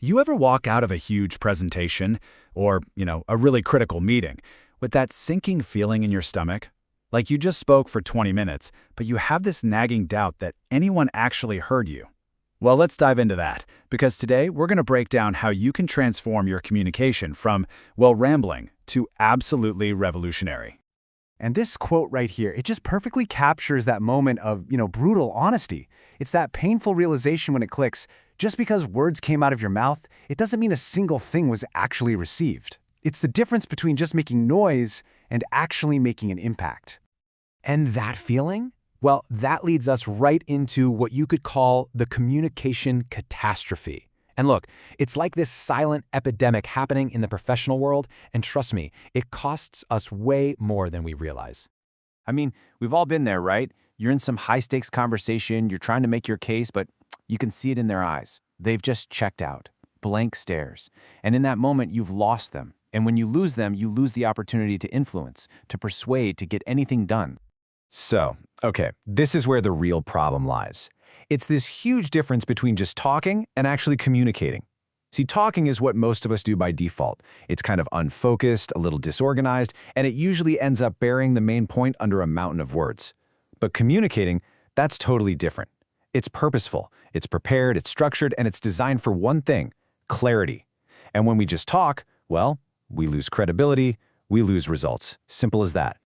You ever walk out of a huge presentation or, a really critical meeting with that sinking feeling in your stomach? Like you just spoke for 20 minutes, but you have this nagging doubt that anyone actually heard you. Well, let's dive into that, because today we're going to break down how you can transform your communication from, rambling to absolutely revolutionary. And this quote right here, it just perfectly captures that moment of, brutal honesty. It's that painful realization when it clicks. Just because words came out of your mouth, it doesn't mean a single thing was actually received. It's the difference between just making noise and actually making an impact. And that feeling? Well, that leads us right into what you could call the communication catastrophe. And look, it's like this silent epidemic happening in the professional world, and trust me, it costs us way more than we realize. I mean, we've all been there, right? You're in some high-stakes conversation, you're trying to make your case, but you can see it in their eyes. They've just checked out, blank stares. And in that moment, you've lost them. And when you lose them, you lose the opportunity to influence, to persuade, to get anything done. So, this is where the real problem lies. It's this huge difference between just talking and actually communicating. See, talking is what most of us do by default. It's kind of unfocused, a little disorganized, and it usually ends up burying the main point under a mountain of words. But communicating, that's totally different. It's purposeful, it's prepared, it's structured, and it's designed for one thing: clarity. And when we just talk, we lose credibility, we lose results. Simple as that.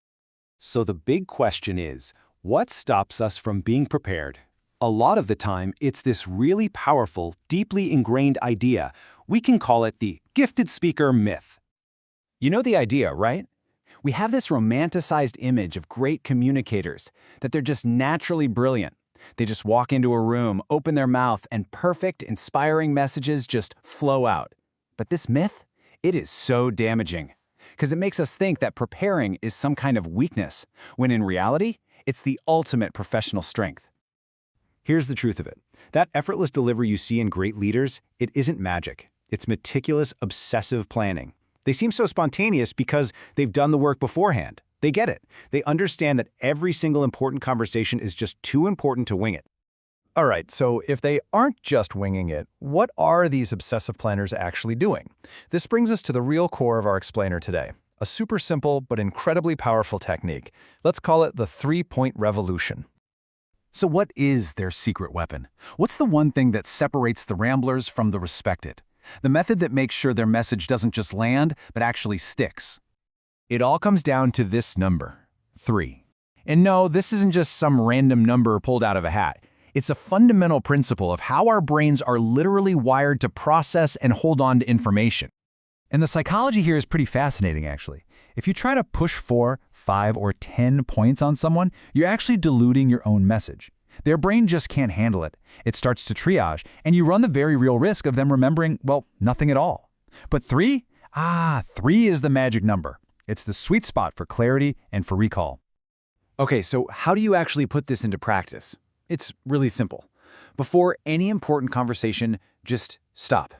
So the big question is, what stops us from being prepared? A lot of the time, it's this really powerful, deeply ingrained idea. We can call it the gifted speaker myth. You know the idea, right? We have this romanticized image of great communicators, that they're just naturally brilliant. They just walk into a room, open their mouth, and perfect, inspiring messages just flow out. But this myth, it is so damaging, because it makes us think that preparing is some kind of weakness, when in reality, it's the ultimate professional strength. Here's the truth of it. That effortless delivery you see in great leaders, it isn't magic. It's meticulous, obsessive planning. They seem so spontaneous because they've done the work beforehand. They get it. They understand that every single important conversation is just too important to wing it. All right, so if they aren't just winging it, what are these obsessive planners actually doing? This brings us to the real core of our explainer today. A super simple but incredibly powerful technique. Let's call it the 3-point revolution. So what is their secret weapon? What's the one thing that separates the ramblers from the respected? The method that makes sure their message doesn't just land, but actually sticks. It all comes down to this number, 3. And no, this isn't just some random number pulled out of a hat. It's a fundamental principle of how our brains are literally wired to process and hold on to information. And the psychology here is pretty fascinating, actually. If you try to push 4, 5, or 10 points on someone, you're actually diluting your own message. Their brain just can't handle it. It starts to triage, and you run the very real risk of them remembering, nothing at all. But 3? 3 is the magic number. It's the sweet spot for clarity and for recall. Okay, so how do you actually put this into practice? It's really simple. Before any important conversation, just stop.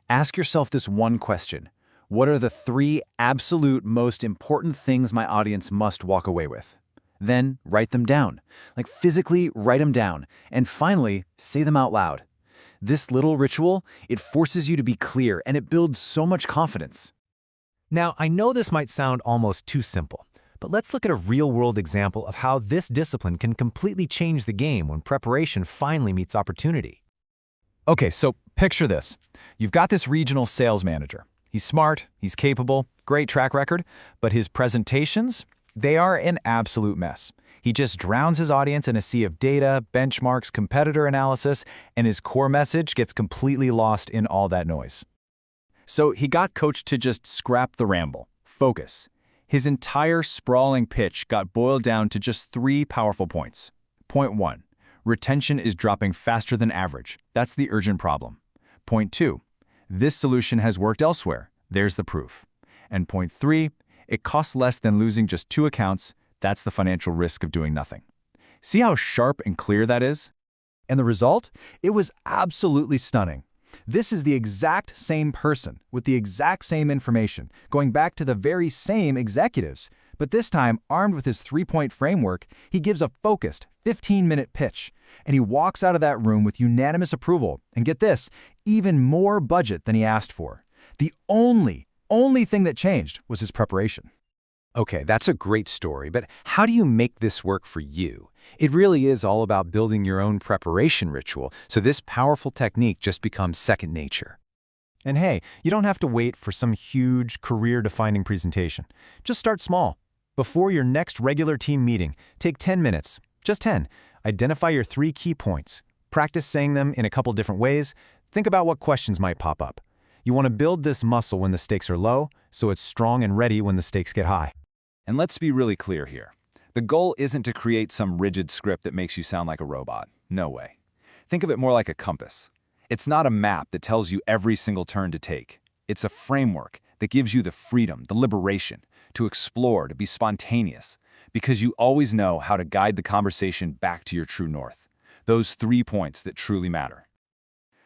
Ask yourself this one question. What are the 3 absolute most important things my audience must walk away with? Then write them down. Physically write them down. And finally, say them out loud. This little ritual, it forces you to be clear, and it builds so much confidence. Now, I know this might sound almost too simple, but let's look at a real-world example of how this discipline can completely change the game when preparation finally meets opportunity. Okay, so picture this. You've got this regional sales manager. He's smart, he's capable, great track record, but his presentations, they are an absolute mess. He just drowns his audience in a sea of data, benchmarks, competitor analysis, and his core message gets completely lost in all that noise. So he got coached to just scrap the ramble, focus. His entire sprawling pitch got boiled down to just 3 powerful points. Point 1, retention is dropping faster than average. That's the urgent problem. Point 2, this solution has worked elsewhere. There's the proof. And point 3, it costs less than losing just 2 accounts. That's the financial risk of doing nothing. See how sharp and clear that is? And the result? It was absolutely stunning. This is the exact same person with the exact same information, going back to the very same executives, But this time, armed with his 3-point framework, he gives a focused, 15-minute pitch. And he walks out of that room with unanimous approval, and get this, even more budget than he asked for. The only thing that changed was his preparation. Okay, that's a great story, but how do you make this work for you? It really is all about building your own preparation ritual, so this powerful technique just becomes second nature. And hey, you don't have to wait for some huge, career-defining presentation. Just start small. Before your next regular team meeting, take 10 minutes, just 10. Identify your 3 key points. Practice saying them in a couple different ways. Think about what questions might pop up. You want to build this muscle when the stakes are low, so it's strong and ready when the stakes get high. And let's be really clear here. The goal isn't to create some rigid script that makes you sound like a robot. No way. Think of it more like a compass. It's not a map that tells you every single turn to take. It's a framework that gives you the freedom, the liberation, to explore, to be spontaneous, because you always know how to guide the conversation back to your true north. Those 3 points that truly matter.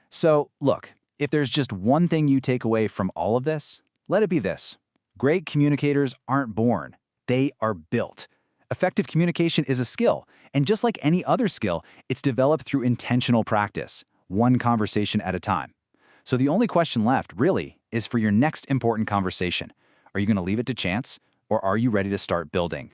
So, look, if there's just one thing you take away from all of this, let it be this. Great communicators aren't born. They are built. Effective communication is a skill, and just like any other skill, it's developed through intentional practice, one conversation at a time. So the only question left, really, is for your next important conversation. Are you going to leave it to chance, or are you ready to start building?